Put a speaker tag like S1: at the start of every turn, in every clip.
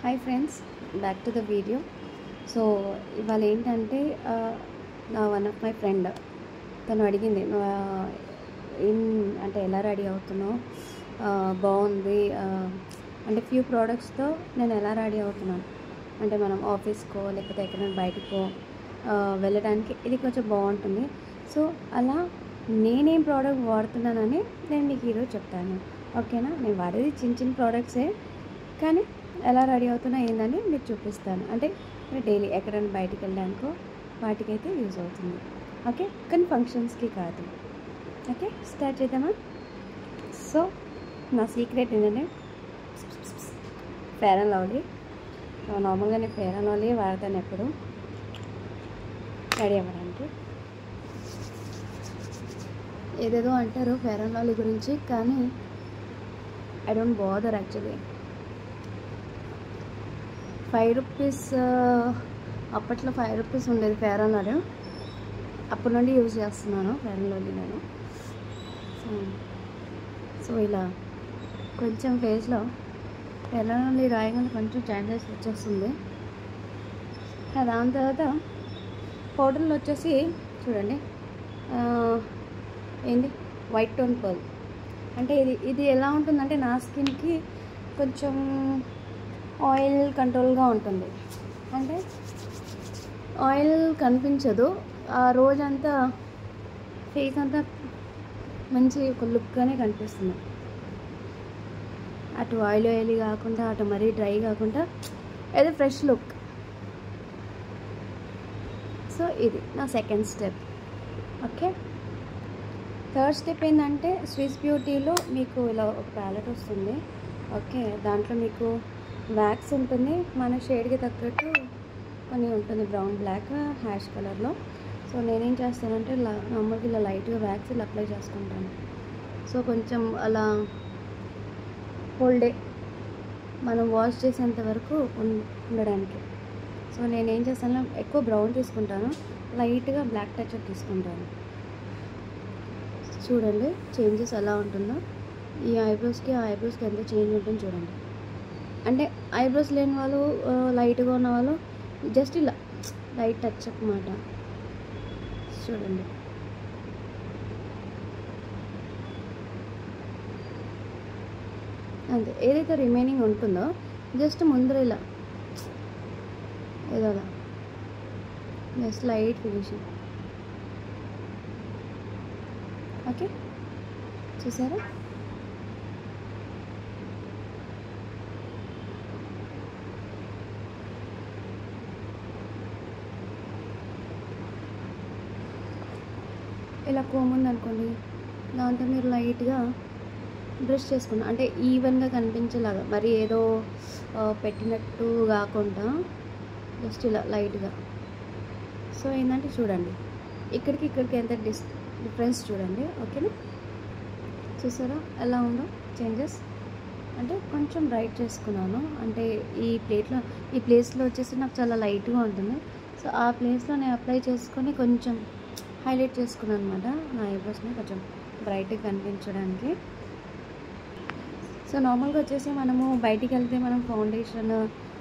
S1: Hi friends, back to the video. So ఇవాళ ఏంటంటే నా వన్ ఆఫ్ మై ఫ్రెండ్ తను అడిగింది, అంటే ఎలా రెడీ అవుతున్నావు, బాగుంది అంటే ఫ్యూ ప్రోడక్ట్స్తో నేను ఎలా రెడీ అవుతున్నాను అంటే మనం ఆఫీస్కో లేకపోతే ఎక్కడైనా బయటకో వెళ్ళడానికి ఇది కొంచెం బాగుంటుంది. సో అలా నేనేం ప్రోడక్ట్ వాడుతున్నానని నేను మీకు ఈరోజు చెప్తాను. ఓకేనా? నేను వాడేది చిన్న చిన్న ప్రోడక్ట్సే, కానీ ఎలా రెడీ అవుతున్నా ఏందని మీకు చూపిస్తాను. అంటే డైలీ ఎక్కడైనా బయటికి వెళ్ళడానికో వాటికైతే యూజ్ అవుతుంది. ఓకే, కానీ ఫంక్షన్స్కి కాదు. ఓకే, స్టార్ట్ చేద్దామా? సో నా సీక్రెట్ ఏంటంటే ఫెయిర్ అండ్ లవ్లీ. నార్మల్గా నేను ఫెయిర్ అండ్ లవ్లీ వాడతాను ఎప్పుడు రెడీ అవ్వడానికి. ఏదేదో అంటారు ఫెయిర్ అండ్ లవ్లీ గురించి, కానీ I don't bother actually. 5 rupees, అప్పట్లో 5 రూపీస్ ఉండేది ఫెయిర్ అండ్ లవ్లీ. అప్పటి నుండి యూజ్ చేస్తున్నాను ఫెయిర్ అండ్ లవ్లీ నేను. సో ఇలా కొంచెం ఫేస్లో ఫెయిర్ అండ్ లవ్లీ రాయగానే కొంచెం చేంజెస్ వచ్చేస్తుంది. దాని తర్వాత పౌడర్లు వచ్చేసి చూడండి, ఏంది వైట్ టోన్ పర్ల్. అంటే ఇది ఎలా ఉంటుందంటే నా స్కిన్కి కొంచెం ఆయిల్ కంట్రోల్గా ఉంటుంది. అంటే ఆయిల్ కనిపించదు, ఆ రోజంతా ఫేస్ అంతా మంచి ఒక లుక్గానే కనిపిస్తుంది. అటు ఆయిలీ కాకుండా అటు మరీ డ్రై కాకుండా ఏదో ఫ్రెష్ లుక్. సో ఇది నా second step. Okay, third step ఏంటంటే స్విస్ బ్యూటీలో మీకు ఇలా ఒక ప్యాలెట్ వస్తుంది. ఓకే, దాంట్లో మీకు వ్యాక్స్ ఉంటుంది, మన షేడ్కి తగ్గట్టు కొన్ని ఉంటుంది, బ్రౌన్, బ్లాక్, హ్యాష్ కలర్లో. సో నేనేం చేస్తానంటే నార్మల్గా ఇలా లైట్గా వ్యాక్స్ ఇలా అప్లై చేసుకుంటాను. సో కొంచెం అలా హోల్ డే మనం వాష్ చేసేంత వరకు ఉండడానికి. సో నేనేం చేస్తాను, ఎక్కువ బ్రౌన్ తీసుకుంటాను, లైట్గా బ్లాక్ టచ్ తీసుకుంటాను. చూడండి చేంజెస్ ఎలా ఉంటుందో. ఈ ఐబ్రోస్కి ఆ ఐబ్రోస్కి ఎంత చేంజ్ ఉంటుంది చూడండి. అంటే ఐబ్రోస్ లేని వాళ్ళు, లైట్గా ఉన్న వాళ్ళు జస్ట్ ఇలా లైట్ టచ్ అన్నమాట. చూడండి, అంతే. ఏదైతే రిమైనింగ్ ఉంటుందో జస్ట్ ముందర ఇలా ఏదో అలా జస్ట్ లైట్ ఫినిషింగ్. ఓకే, చూసారా? ఇలా కోమ్ ఉందనుకోండి, దాంతో మీరు లైట్గా బ్రష్ చేసుకున్నా అంటే ఈవెన్గా కనిపించేలాగా, మరి ఏదో పెట్టినట్టు కాకుండా జస్ట్ ఇలా లైట్గా. సో ఏంటంటే చూడండి, ఇక్కడికి ఎంత డిఫరెన్స్ చూడండి. ఓకేనా? చూసారా ఎలా ఉందో చేంజెస్? అంటే కొంచెం బ్రైట్ చేసుకున్నాను. అంటే ఈ ప్లేస్లో వచ్చేసి నాకు చాలా లైట్గా ఉంటుంది. సో ఆ ప్లేస్లో నేను అప్లై చేసుకొని కొంచెం హైలైట్ చేసుకున్నాను అనమాట నా ఐబ్రోస్ని కొంచెం బ్రైట్గా కనిపించడానికి. సో నార్మల్గా వచ్చేసి మనము బయటికి వెళ్తే మనం ఫౌండేషన్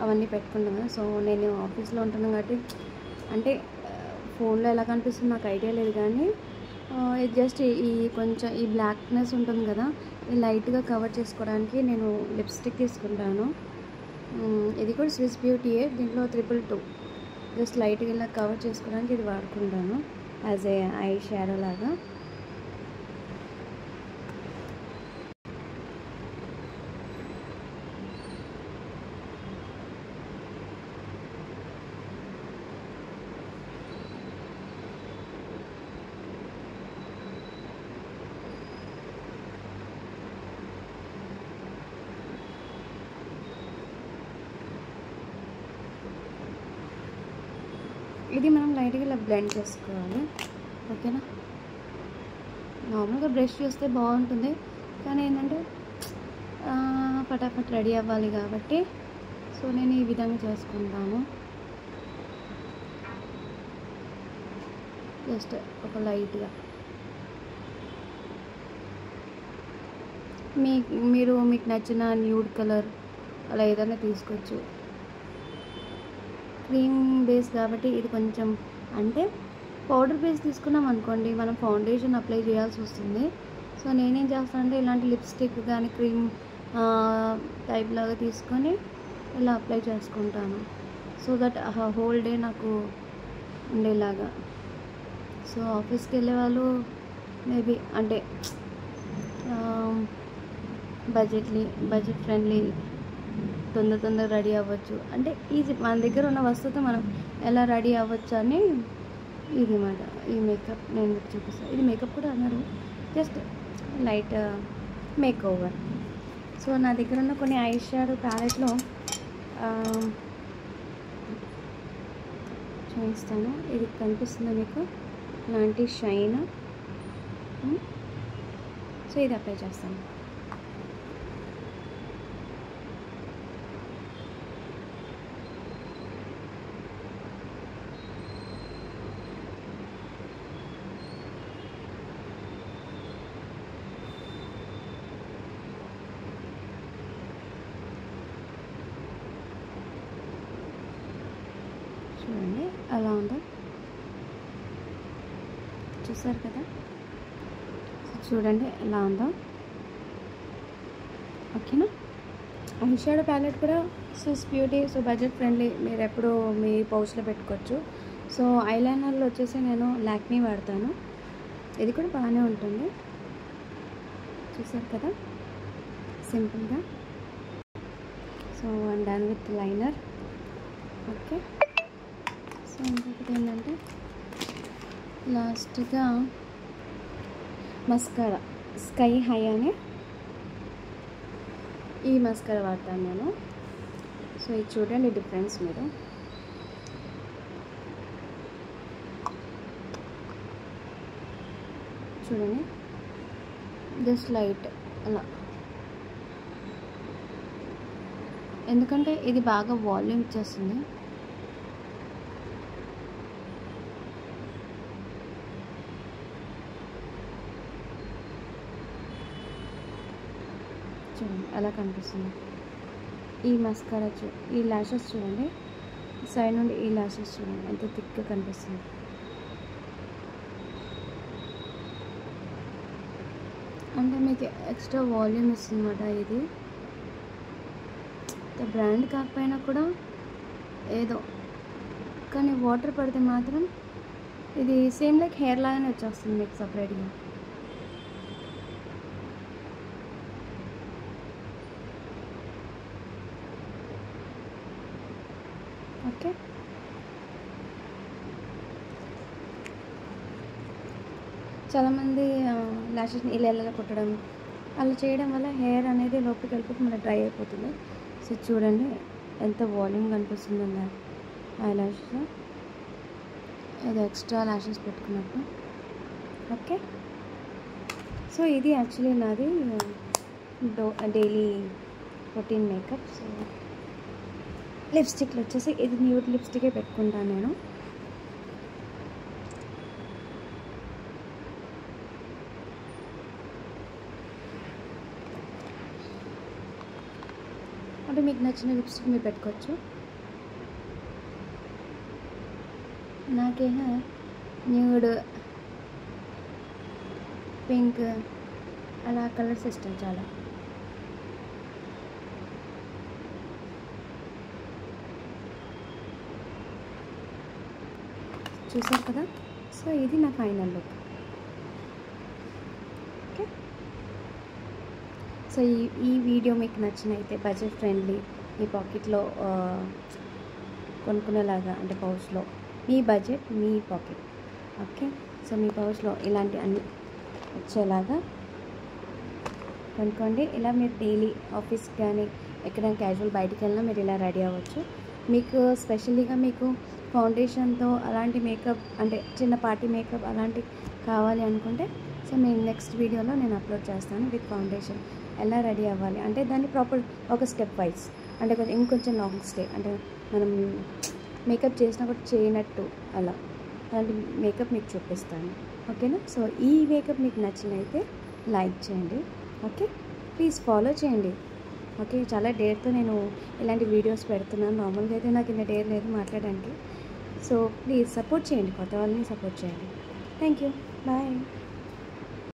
S1: అవన్నీ పెట్టుకుంటాం కదా. సో నేను ఆఫీస్లో ఉంటున్నాను కాబట్టి అంటే ఫోన్లో ఎలా కనిపిస్తుంది నాకు ఐడియా లేదు, కానీ ఇది జస్ట్ కొంచెం ఈ బ్లాక్నెస్ ఉంటుంది కదా, ఇది లైట్గా కవర్ చేసుకోవడానికి నేను లిప్స్టిక్ తీసుకుంటాను. ఇది కూడా స్విస్ బ్యూటీయే, దీంట్లో 222. జస్ట్ లైట్గా ఇలా కవర్ చేసుకోవడానికి ఇది వాడుకుంటాను యాజ్ ఏ ఐ షాడో లాగా. ఇది మనం లైట్గా ఇలా బ్లెండ్ చేసుకోవాలి. ఓకేనా? నార్మల్గా బ్రష్ చేస్తే బాగుంటుంది, కానీ ఏంటంటే ఫటాఫట్ రెడీ అవ్వాలి కాబట్టి సో నేను ఈ విధంగా చేసుకుంటాను. జస్ట్ ఒక లైట్గా మీకు నచ్చిన న్యూడ్ కలర్ అలా ఏదైనా తీసుకోవచ్చు. క్రీమ్ బేస్ కాబట్టి ఇది కొంచెం అంటే పౌడర్ బేస్ తీసుకున్నాం అనుకోండి మనం ఫౌండేషన్ అప్లై చేయాల్సి వస్తుంది. సో నేనేం చేస్తాను అంటే ఇలాంటి లిప్స్టిక్ కానీ క్రీమ్ టైప్ లాగా తీసుకొని ఇలా అప్లై చేసుకుంటాను. సో దట్ హోల్ డే నాకు ఉండేలాగా. సో ఆఫీస్కి వెళ్ళే వాళ్ళు మేబీ అంటే బడ్జెట్ ఫ్రెండ్లీ తొందర రెడీ అవ్వచ్చు అంటే ఈజీ, మన దగ్గర ఉన్న వస్తువుతో మనం ఎలా రెడీ అవ్వచ్చు అని ఇది మాట. ఈ మేకప్ నేను మీకు చూపిస్తాను. ఇది మేకప్ కూడా అన్నారు, just light make over. So నా దగ్గర ఉన్న కొన్ని ఐ షాడో ప్యాలెట్లో చూపిస్తాను. ఇది కనిపిస్తుంది మీకు ఇలాంటి షైన్. సో ఇది అప్లై చేస్తాను. చూడండి అలా ఉందో, చూసారు కదా. చూడండి ఎలా ఉందో, ఓకేనా. ఐ షాడో ప్యాలెట్ కూడా Swiss beauty, so budget friendly, మీరు ఎప్పుడు మీ పౌచ్లో పెట్టుకోవచ్చు. సో ఐలైనర్లో వచ్చేసి నేను లాక్మీ వాడతాను, ఇది కూడా బాగానే ఉంటుంది. చూసారు కదా సింపుల్గా. So I'm done with liner. Okay, so ఇంకొకటి ఏంటంటే లాస్ట్గా మస్కారా స్కై హై అని ఈ మస్కారా వాడతాను నేను. సో ఇది చూడండి డిఫరెన్స్ మీరు. చూడండి జస్ట్ లైట్ అలా, ఎందుకంటే ఇది బాగా వాల్యూమ్ ఇచ్చేస్తుంది. చూడండి అలా కనిపిస్తుంది. ఈ మస్కారా ఈ ల్యాషెస్ చూడండి, సైడ్ నుండి ఈ ల్యాషెస్ చూడండి ఎంత థిక్గా కనిపిస్తుంది. అంటే మీకు ఎక్స్ట్రా వాల్యూమ్ ఇస్తుంది అన్నమాట. ఇది బ్రాండ్ కాకపోయినా కూడా ఏదో, కానీ వాటర్ పడితే మాత్రం ఇది సేమ్ లైక్ హెయిర్ లాగానే వచ్చేస్తుంది మీకు సపరేట్గా. ఓకే, చాలామంది ల్యాషెస్ని ఇలా కుట్టడం అలా చేయడం వల్ల హెయిర్ అనేది లోపలికి వెళ్ళిపోతే మళ్ళీ డ్రై అయిపోతుంది. సో చూడండి ఎంత వాల్యూమ్ కనిపిస్తుందో ఐ ల్యాషెస్, ఏదో ఎక్స్ట్రా ల్యాషెస్ పెట్టుకున్నట్టు. ఓకే, సో ఇది యాక్చువల్లీ నాది డైలీ రొటీన్ మేకప్. సో లిప్స్టిక్లు వచ్చేసి ఇది న్యూడ్ లిప్స్టికే పెట్టుకుంటాను నేను. అంటే మీకు నచ్చిన లిప్స్టిక్ మీరు పెట్టుకోవచ్చు. నాకేమో న్యూడ్, పింక్ అలా కలర్స్ ఇష్టం చాలా. చూసారు కదా. సో ఇది నా ఫైనల్ లుక్. ఓకే, సో ఈ వీడియో మీకు నచ్చినైతే బడ్జెట్ ఫ్రెండ్లీ, మీ పాకెట్లో కొనుక్కునేలాగా, అంటే పౌచ్లో మీ బడ్జెట్ మీ పాకెట్. ఓకే, సో మీ పౌచ్లో ఇలాంటి అన్ని వచ్చేలాగా కొనుక్కోండి. ఇలా మీరు డైలీ ఆఫీస్కి కానీ ఎక్కడైనా క్యాజువల్ బయటికి వెళ్ళినా మీరు ఇలా రెడీ అవ్వచ్చు. మీకు స్పెషల్లీగా మీకు ఫౌండేషన్తో అలాంటి మేకప్, అంటే చిన్న పార్టీ మేకప్ అలాంటి కావాలి అనుకుంటే, సో నేను నెక్స్ట్ వీడియోలో నేను అప్లోడ్ చేస్తాను విత్ ఫౌండేషన్ ఎలా రెడీ అవ్వాలి. అంటే దాన్ని ప్రాపర్ ఒక స్టెప్ వైజ్, అంటే కొంచెం ఇంకొంచెం లాంగ్ స్టే, అంటే మనం మేకప్ చేసినా కూడా చేయనట్టు అలా అలాంటి మేకప్ మీకు చూపిస్తాను. ఓకేనా. సో ఈ మేకప్ మీకు నచ్చినైతే లైక్ చేయండి. ఓకే, ప్లీజ్ ఫాలో చేయండి. ఓకే, చాలా డేర్తో నేను ఇలాంటి వీడియోస్ పెడుతున్నాను. నార్మల్గా అయితే నాకు ఇంత డేర్ లేదు మాట్లాడడానికి. సో ప్లీజ్ సపోర్ట్ చేయండి, కొత్త వాళ్ళని సపోర్ట్ చేయండి. Thank you, bye.